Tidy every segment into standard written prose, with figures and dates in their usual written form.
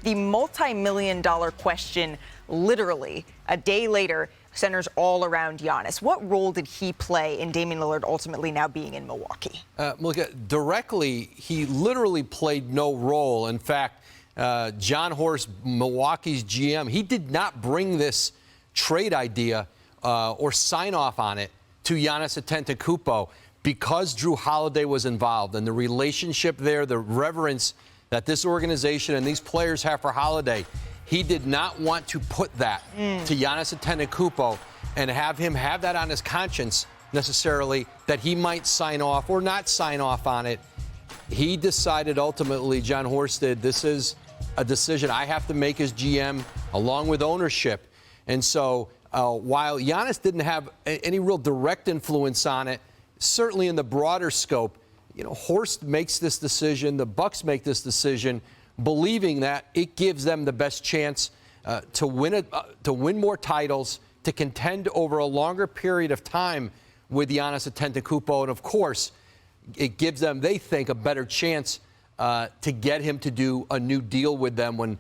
the multi-million-dollar question, literally, a day later, centers all around Giannis. What role did he play in Damian Lillard ultimately now being in Milwaukee? Malika, directly, he literally played no role. In fact, John Horst, Milwaukee's GM, he did not bring this trade idea or sign off on it to Giannis Antetokounmpo because Jrue Holiday was involved, and the relationship there, the reverence that this organization and these players have for Holiday. He did not want to put that to Giannis Antetokounmpo and have him have that on his conscience necessarily, that he might sign off or not sign off on it. He decided ultimately, John Horst did, this is a decision I have to make as GM along with ownership. And so while Giannis didn't have any real direct influence on it, certainly in the broader scope, Horst makes this decision, the Bucks make this decision, believing that it gives them the best chance to win more titles, to contend over a longer period of time with Giannis Antetokounmpo, and of course, it gives them, they think, a better chance to get him to do a new deal with them when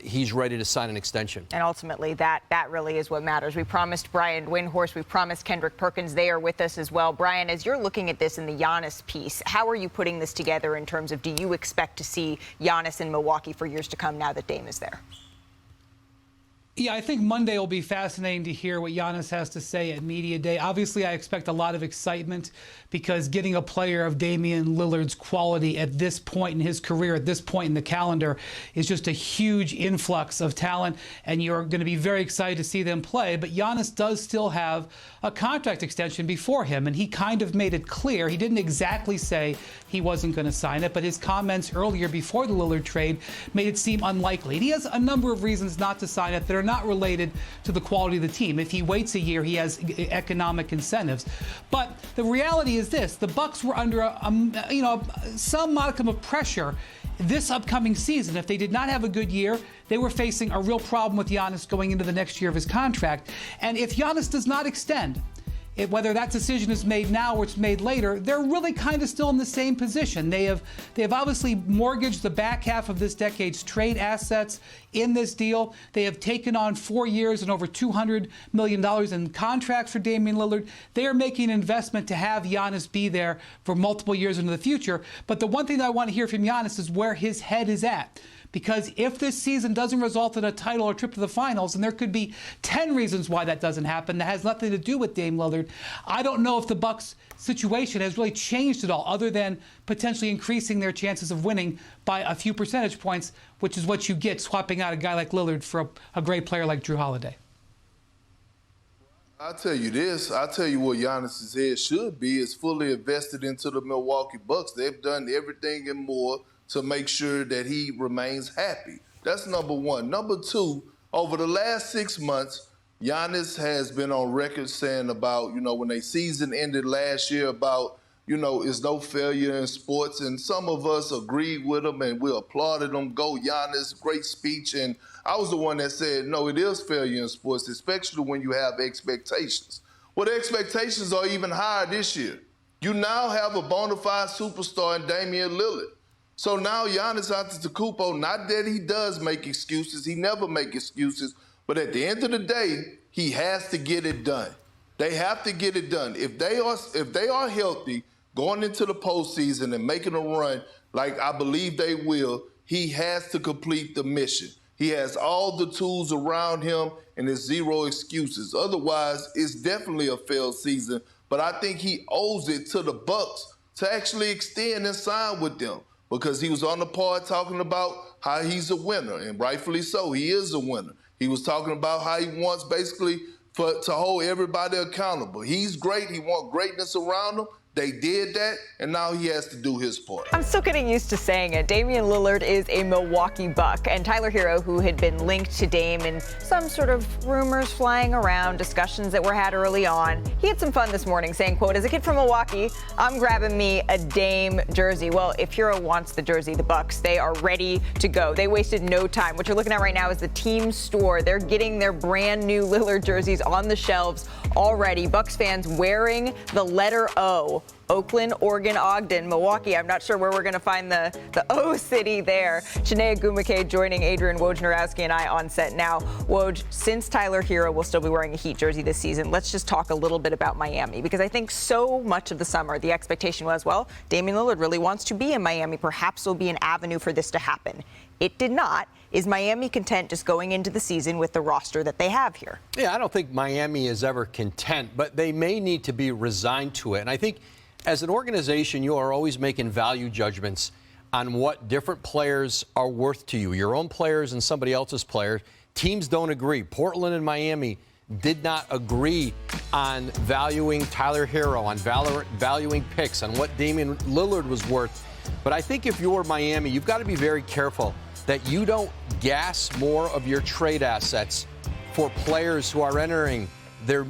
he's ready to sign an extension. And ultimately, that really is what matters. We promised Brian Windhorst, we promised Kendrick Perkins. They are with us as well. Brian, as you're looking at this in the Giannis piece, how are you putting this together in terms of, do you expect to see Giannis in Milwaukee for years to come now that Dame is there? Yeah, I think Monday will be fascinating to hear what Giannis has to say at Media Day. Obviously, I expect a lot of excitement because getting a player of Damian Lillard's quality at this point in his career, at this point in the calendar, is just a huge influx of talent, and you're going to be very excited to see them play. But Giannis does still have a contract extension before him, and he kind of made it clear. He didn't exactly say he wasn't going to sign it, but his comments earlier before the Lillard trade made it seem unlikely. And he has a number of reasons not to sign it that are not related to the quality of the team. If he waits a year, he has economic incentives. But the reality is this: the Bucks were under some modicum of pressure this upcoming season. If they did not have a good year, they were facing a real problem with Giannis going into the next year of his contract. And if Giannis does not extend, whether that decision is made now or it's made later, they're really kind of still in the same position. They have obviously mortgaged the back half of this decade's trade assets in this deal. They have taken on 4 years and over $200 million in contracts for Damian Lillard. They are making an investment to have Giannis be there for multiple years into the future. But the one thing that I want to hear from Giannis is where his head is at. Because if this season doesn't result in a title or trip to the finals, and there could be 10 reasons why that doesn't happen, that has nothing to do with Dame Lillard, I don't know if the Bucks' situation has really changed at all, other than potentially increasing their chances of winning by a few percentage points, which is what you get swapping out a guy like Lillard for a great player like Jrue Holiday. I'll tell you this. I'll tell you what Giannis's head should be is fully invested into the Milwaukee Bucks. They've done everything and more to make sure that he remains happy. That's number one. Number two, over the last 6 months, Giannis has been on record saying about, when they season ended last year about, it's no failure in sports. And some of us agreed with him and we applauded him. Go Giannis, great speech. And I was the one that said, no, it is failure in sports, especially when you have expectations. Well, the expectations are even higher this year. You now have a bona fide superstar in Damian Lillard. So now Giannis Antetokounmpo, not that he does make excuses, he never makes excuses, but at the end of the day, he has to get it done. They have to get it done. If they are healthy going into the postseason and making a run like I believe they will, he has to complete the mission. He has all the tools around him and there's zero excuses. Otherwise, it's definitely a failed season, but I think he owes it to the Bucks to actually extend and sign with them. Because he was on the pod talking about how he's a winner, and rightfully so, he is a winner. He was talking about how he wants basically to hold everybody accountable. He's great. He wants greatness around him. They did that, and now he has to do his part. I'm still getting used to saying it. Damian Lillard is a Milwaukee Buck, and Tyler Herro, who had been linked to Dame in some sort of rumors flying around, discussions that were had early on, he had some fun this morning saying, quote, as a kid from Milwaukee, I'm grabbing me a Dame jersey. Well, if Herro wants the jersey, the Bucks, they are ready to go. They wasted no time. What you're looking at right now is the team store. They're getting their brand new Lillard jerseys on the shelves already. Bucks fans wearing the letter O Oakland, Oregon, Ogden, Milwaukee. I'm not sure where we're going to find the O city there. Chiney Ogwumike joining Adrian Wojnarowski and I on set now. Woj, since Tyler Herro will still be wearing a Heat jersey this season, let's just talk a little bit about Miami, because I think so much of the summer the expectation was, well, Damian Lillard really wants to be in Miami. Perhaps there'll be an avenue for this to happen. It did not. Is Miami content just going into the season with the roster that they have here? Yeah, I don't think Miami is ever content, but they may need to be resigned to it. And I think as an organization, you are always making value judgments on what different players are worth to you, your own players and somebody else's players. Teams don't agree. Portland and Miami did not agree on valuing Tyler Herro, on valuing picks, on what Damian Lillard was worth. But I think if you're Miami, you've got to be very careful that you don't gas more of your trade assets for players who are entering their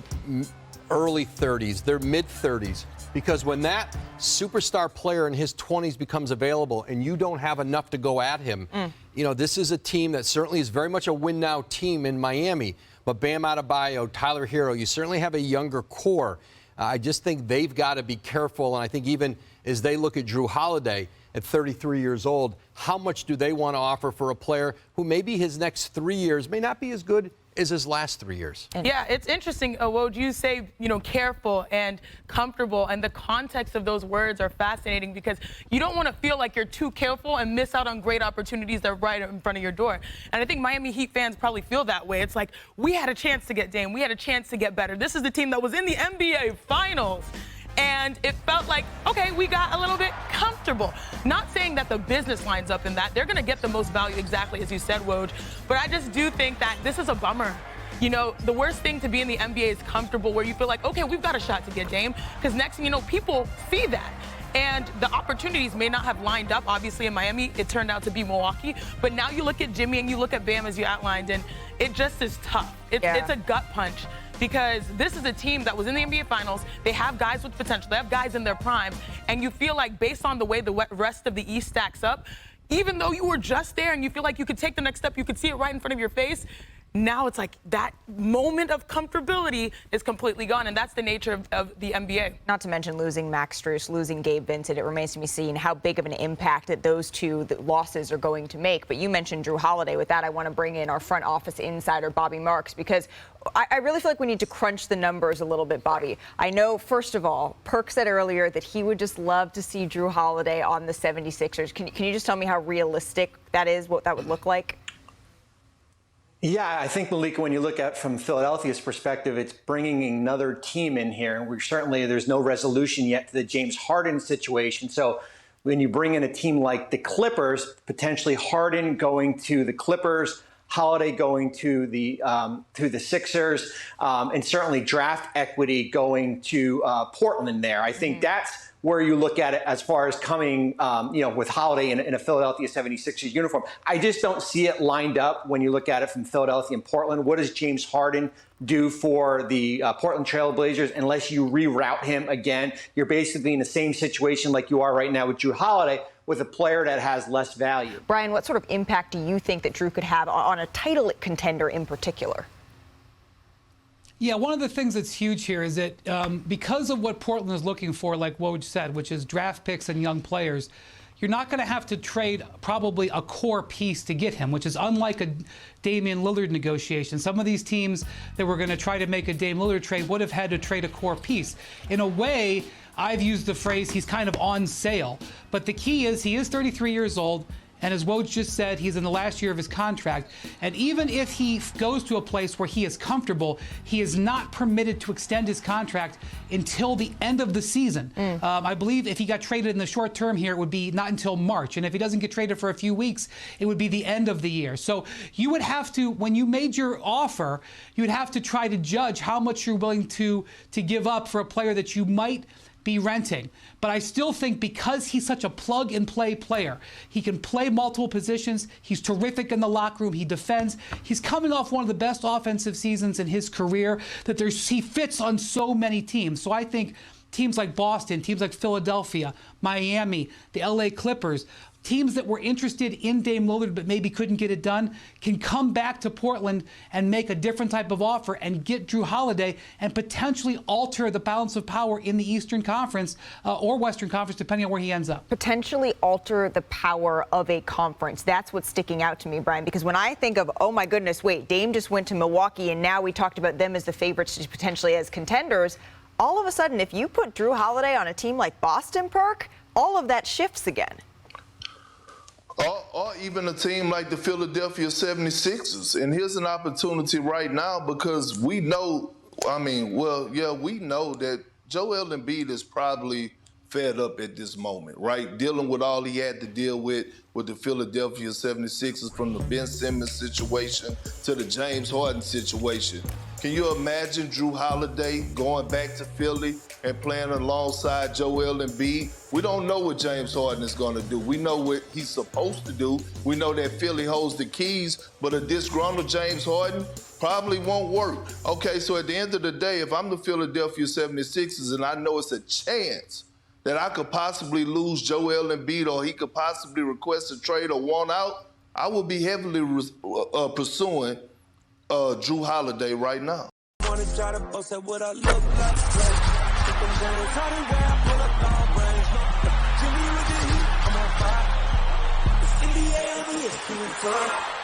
early 30s, their mid-30s. Because when that superstar player in his 20s becomes available and you don't have enough to go at him, you know, this is a team that certainly is very much a win-now team in Miami. But Bam Adebayo, Tyler Herro, you certainly have a younger core. I just think they've got to be careful. And I think even as they look at Jrue Holiday at 33 years old, how much do they want to offer for a player who maybe his next 3 years may not be as good as his last 3 years? Yeah, it's interesting, Woj, you say, careful and comfortable, and the context of those words are fascinating because you don't want to feel like you're too careful and miss out on great opportunities that are right in front of your door. And I think Miami Heat fans probably feel that way. It's like, we had a chance to get Dame. We had a chance to get better. This is the team that was in the NBA Finals. And it felt like, okay, we got a little bit comfortable. Not saying that the business lines up in that. They're going to get the most value, exactly as you said, Woj. But I just do think that this is a bummer. The worst thing to be in the NBA is comfortable, where you feel like, okay, we've got a shot to get Dame. Because next thing you know, people see that. And the opportunities may not have lined up. Obviously, in Miami, it turned out to be Milwaukee. But now you look at Jimmy and you look at Bam, as you outlined, and it just is tough. It's a gut punch. Because this is a team that was in the NBA Finals. They have guys with potential. They have guys in their prime. And you feel like, based on the way the rest of the East stacks up, even though you were just there and you feel like you could take the next step, you could see it right in front of your face, now it's like that moment of comfortability is completely gone, and that's the nature of the NBA. Not to mention losing Max Strus, losing Gabe Vincent. It remains to be seen how big of an impact that those two losses are going to make. But you mentioned Jrue Holiday. With that, I want to bring in our front office insider, Bobby Marks, because I really feel like we need to crunch the numbers a little bit, Bobby. I know, first of all, Perk said earlier that he would just love to see Jrue Holiday on the 76ers. Can you just tell me how realistic that is, what that would look like? Yeah, I think, Malika, when you look at from Philadelphia's perspective, it's bringing another team in here. And there's no resolution yet to the James Harden situation. So when you bring in a team like the Clippers, potentially Harden going to the Clippers, Holiday going to the Sixers, and certainly draft equity going to Portland there. I think that's where you look at it as far as coming, with Holiday in a Philadelphia 76ers uniform. I just don't see it lined up when you look at it from Philadelphia and Portland. What does James Harden do for the Portland Trail Blazers unless you reroute him again? You're basically in the same situation like you are right now with Jrue Holiday, with a player that has less value. Brian, what sort of impact do you think that Jrue could have on a title contender in particular? Yeah, one of the things that's huge here is that because of what Portland is looking for, like Woj said, which is draft picks and young players, you're not going to have to trade probably a core piece to get him, which is unlike a Damian Lillard negotiation. Some of these teams that were going to try to make a Dame Lillard trade would have had to trade a core piece. In a way, I've used the phrase he's kind of on sale. But the key is he is 33 years old. And as Woj just said, he's in the last year of his contract. And even if he goes to a place where he is comfortable, he is not permitted to extend his contract until the end of the season. I believe if he got traded in the short term here, it would be not until March. And if he doesn't get traded for a few weeks, it would be the end of the year. So you would have to, when you made your offer, you would have to try to judge how much you're willing to give up for a player that you might be renting. But I still think because he's such a plug-and-play player, he can play multiple positions, he's terrific in the locker room, he defends, he's coming off one of the best offensive seasons in his career, that he fits on so many teams. So I think teams like Boston, teams like Philadelphia, Miami, the LA Clippers, teams that were interested in Dame Lillard but maybe couldn't get it done can come back to Portland and make a different type of offer and get Jrue Holiday and potentially alter the balance of power in the Eastern Conference or Western Conference, depending on where he ends up. Potentially alter the power of a conference. That's what's sticking out to me, Brian, because when I think of, oh my goodness, wait, Dame just went to Milwaukee and now we talked about them as the favorites to potentially as contenders, all of a sudden, if you put Jrue Holiday on a team like Boston, Perk, all of that shifts again. Or even a team like the Philadelphia 76ers. And here's an opportunity right now because we know, we know that Joel Embiid is probably fed up at this moment, right? Dealing with all he had to deal with the Philadelphia 76ers, from the Ben Simmons situation to the James Harden situation. Can you imagine Jrue Holiday going back to Philly and playing alongside Joel Embiid? We don't know what James Harden is going to do. We know what he's supposed to do. We know that Philly holds the keys, but a disgruntled James Harden probably won't work. Okay, so at the end of the day, if I'm the Philadelphia 76ers and I know it's a chance that I could possibly lose Joel Embiid or he could possibly request a trade or want out, I would be heavily pursuing Jrue Holiday right now. I'm on fire. It's NBA, I'm here.